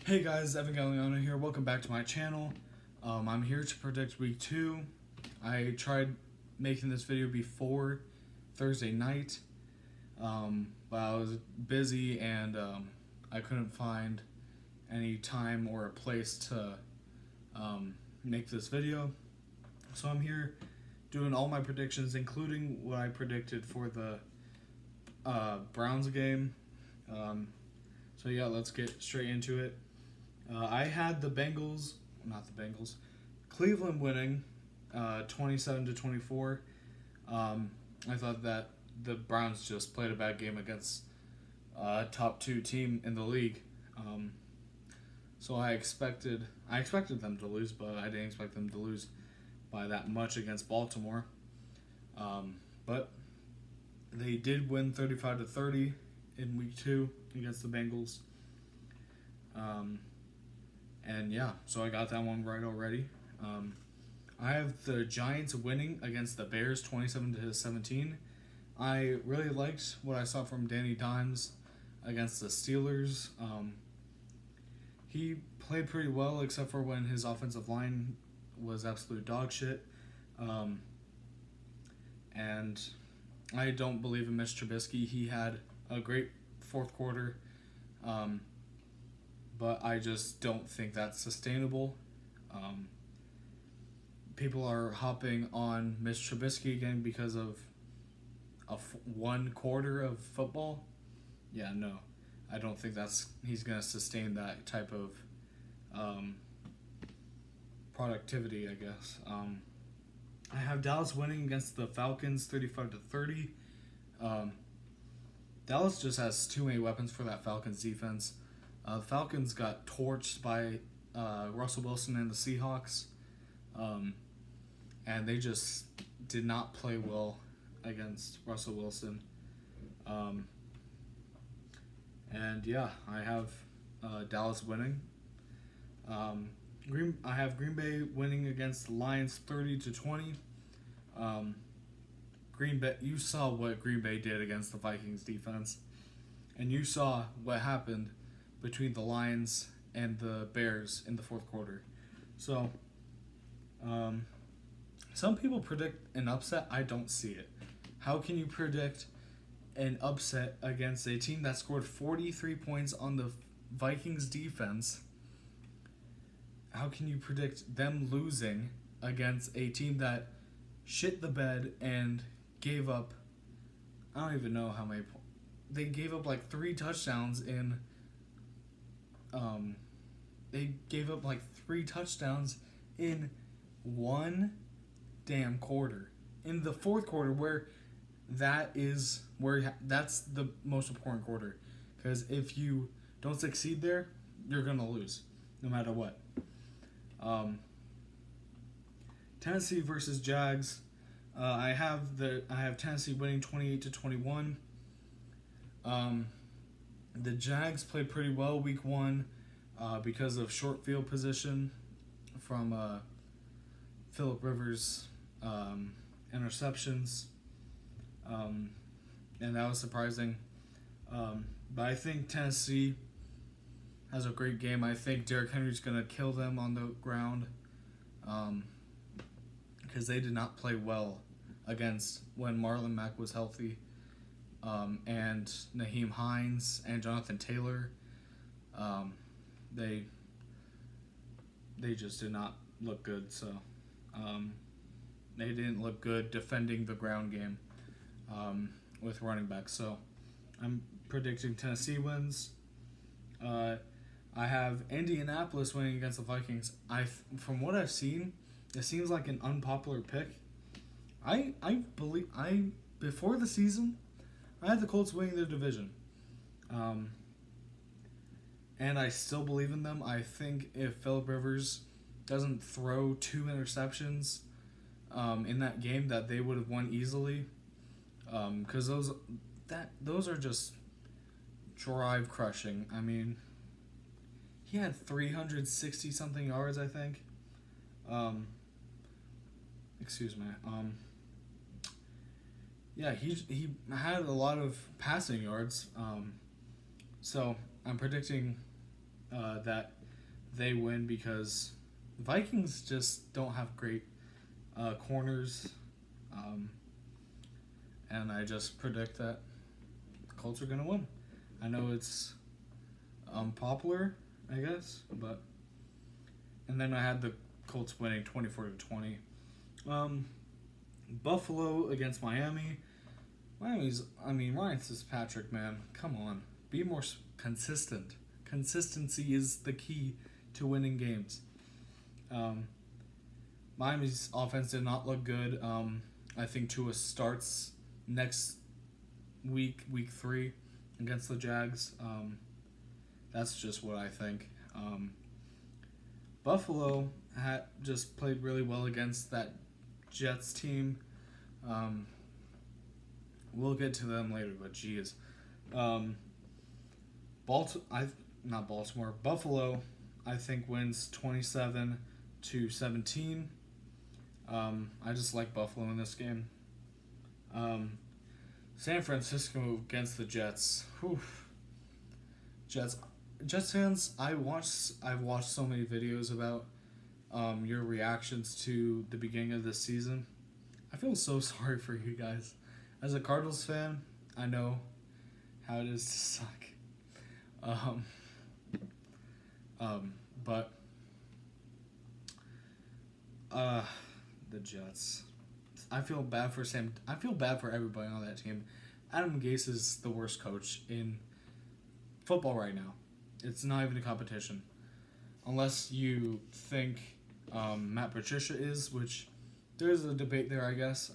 Hey guys, Evan Galliano here. Welcome back to my channel. I'm here to predict week 2. I tried making this video before Thursday night, but I was busy and I couldn't find any time or a place to make this video. So I'm here doing all my predictions, including what I predicted for the Browns game. So yeah, let's get straight into it. I had Cleveland winning 27-24. I thought that the Browns just played a bad game against a top 2 team in the league. So I expected them to lose, but I didn't expect them to lose by that much against Baltimore. But they did win 35-30 in week 2 against the Bengals. And yeah, so I got that one right already. I have the Giants winning against the Bears 27-17. I really liked what I saw from Danny Dimes against the Steelers. He played pretty well except for when his offensive line was absolute dog shit. And I don't believe in Mitch Trubisky. He had a great fourth quarter. But I just don't think that's sustainable. People are hopping on Mitch Trubisky again because of one quarter of football. Yeah, no. I don't think he's going to sustain that type of productivity, I guess. I have Dallas winning against the Falcons 35-30. Dallas just has too many weapons for that Falcons defense. The Falcons got torched by Russell Wilson and the Seahawks, and they just did not play well against Russell Wilson. And yeah, I have Dallas winning. I have Green Bay winning against the Lions 30-20. Green Bay, you saw what Green Bay did against the Vikings defense, and you saw what happened between the Lions and the Bears in the fourth quarter. So, some people predict an upset. I don't see it. How can you predict an upset against a team that scored 43 points on the Vikings defense? How can you predict them losing against a team that shit the bed and gave up, I don't even know how many points. They gave up like 3 touchdowns in one damn quarter. In the fourth quarter, that's the most important quarter. Because if you don't succeed there, you're going to lose, no matter what. Tennessee versus Jags. I have Tennessee winning 28-21. The Jags played pretty well week 1 because of short field position from Phillip Rivers' interceptions, and that was surprising. But I think Tennessee has a great game. I think Derrick Henry's going to kill them on the ground because they did not play well against when Marlon Mack was healthy. And Nyheim Hines and Jonathan Taylor, they just did not look good. So they didn't look good defending the ground game with running backs. So I'm predicting Tennessee wins. I have Indianapolis winning against the Vikings. From what I've seen, it seems like an unpopular pick. Before the season, I had the Colts winning the division. And I still believe in them. I think if Phillip Rivers doesn't throw 2 interceptions in that game, that they would have won easily. Because those are just drive crushing. I mean, he had 360 something yards, I think. Excuse me. Yeah, he had a lot of passing yards. So I'm predicting that they win because Vikings just don't have great corners, and I just predict that the Colts are gonna win. I know it's unpopular, I guess, but and then I had the Colts winning 24-20. Buffalo against Miami. Ryan Fitzpatrick, man, come on, be more consistent. Consistency is the key to winning games. Miami's offense did not look good. I think Tua starts next week 3, against the Jags. That's just what I think. Buffalo had just played really well against that Jets team. We'll get to them later, but geez. Buffalo, I think wins 27-17. I just like Buffalo in this game. San Francisco against the Jets. Whew. Jets fans, I've watched so many videos about your reactions to the beginning of this season. I feel so sorry for you guys. As a Cardinals fan, I know how it is to suck. But the Jets. I feel bad for everybody on that team. Adam Gase is the worst coach in football right now. It's not even a competition. Unless you think Matt Patricia is, which there's a debate there, I guess.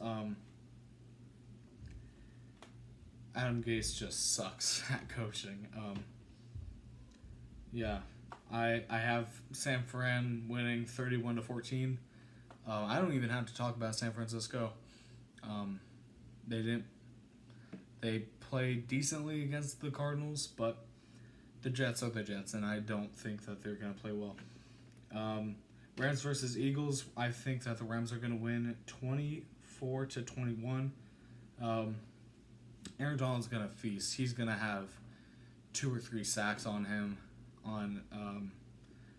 Adam Gase just sucks at coaching. I have San Fran winning 31-14. I don't even have to talk about San Francisco. They played decently against the Cardinals, but the Jets are the Jets, and I don't think that they're going to play well. Rams versus Eagles, I think that the Rams are going to win 24-21. Aaron Donald's going to feast. He's going to have 2 or 3 sacks on him, on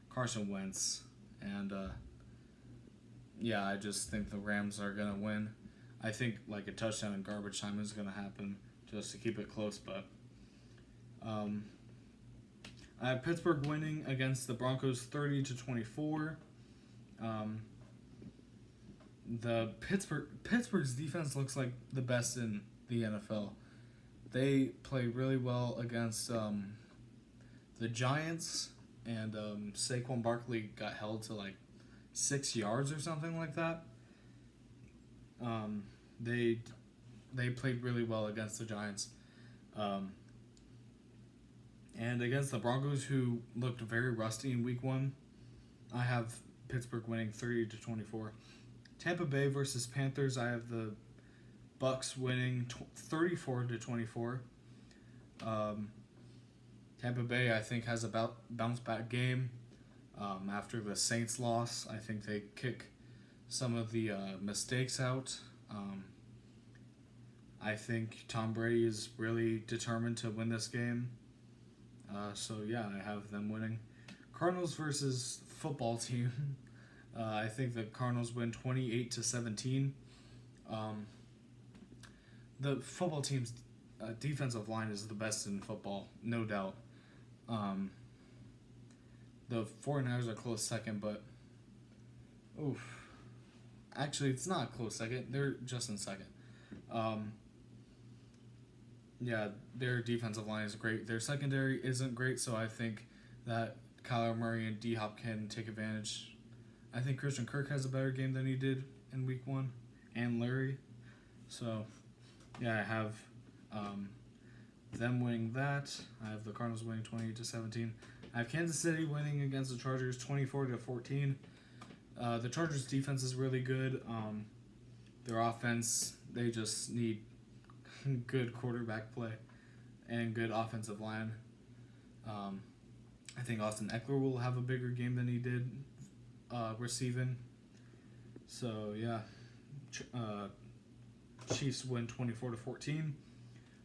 Carson Wentz. And, I just think the Rams are going to win. I think like a touchdown in garbage time is going to happen just to keep it close. But I have Pittsburgh winning against the Broncos 30-24. The Pittsburgh's defense looks like the best in the NFL. They play really well against the Giants, and Saquon Barkley got held to like 6 yards or something like that. They played really well against the Giants. And against the Broncos, who looked very rusty in week 1, I have Pittsburgh winning 30-24. Tampa Bay versus Panthers, I have the Bucks winning 34-24. Tampa Bay, I think, has a bounce back game. After the Saints loss, I think they kick some of the mistakes out. I think Tom Brady is really determined to win this game. I have them winning. Cardinals versus football team. I think the Cardinals win 28-17. The football team's defensive line is the best in football, no doubt. The 49ers are close second, but actually, it's not a close second. They're just in second. Their defensive line is great. Their secondary isn't great, so I think that Kyler Murray and D-Hop can take advantage. I think Christian Kirk has a better game than he did in week 1, and Larry. So, I have them winning that. I have the Cardinals winning 28-17. I have Kansas City winning against the Chargers 24-14. The Chargers' defense is really good. Their offense, they just need good quarterback play and good offensive line. I think Austin Eckler will have a bigger game than he did receiving. So, Chiefs win 24-14.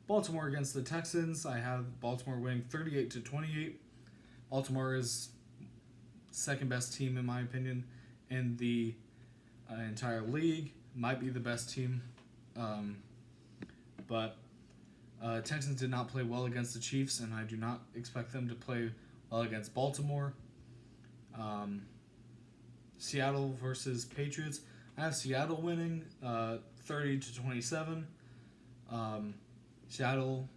Baltimore against the Texans. I have Baltimore winning 38-28. Baltimore is second best team in my opinion in the entire league. Might be the best team, but Texans did not play well against the Chiefs, and I do not expect them to play well against Baltimore. Seattle versus Patriots. I have Seattle winning 30-27. Seattle,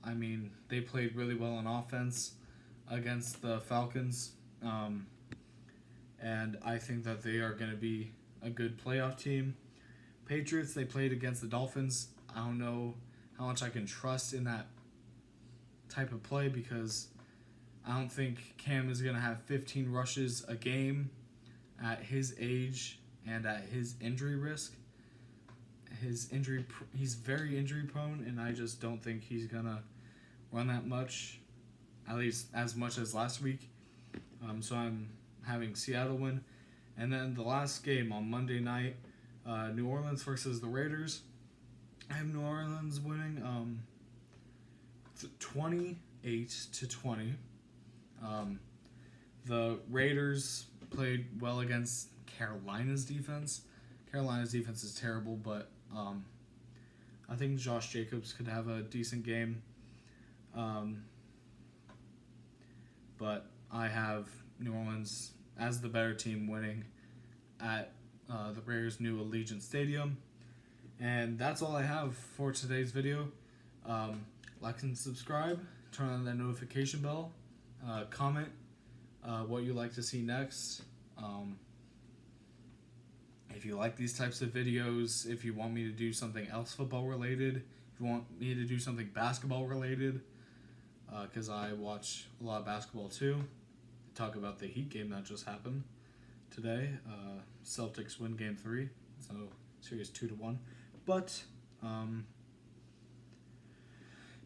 I mean, they played really well on offense against the Falcons. And I think that they are going to be a good playoff team. Patriots, they played against the Dolphins. I don't know how much I can trust in that type of play because I don't think Cam is going to have 15 rushes a game at his age and at his injury risk. He's very injury prone, and I just don't think he's going to run that much, at least as much as last week. So I'm having Seattle win. And then the last game on Monday night, New Orleans versus the Raiders. I have New Orleans winning 28-20. The Raiders played well against Carolina's defense. Carolina's defense is terrible, but I think Josh Jacobs could have a decent game. But I have New Orleans as the better team winning at the Raiders' new Allegiant Stadium. And that's all I have for today's video. Like and subscribe, turn on that notification bell, comment what you'd like to see next. If you like these types of videos, if you want me to do something else football related, if you want me to do something basketball related, because I watch a lot of basketball too. Talk about the Heat game that just happened today. Celtics win game 3, so series 2-1. But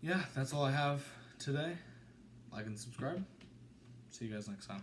yeah, that's all I have today. Like and subscribe. See you guys next time.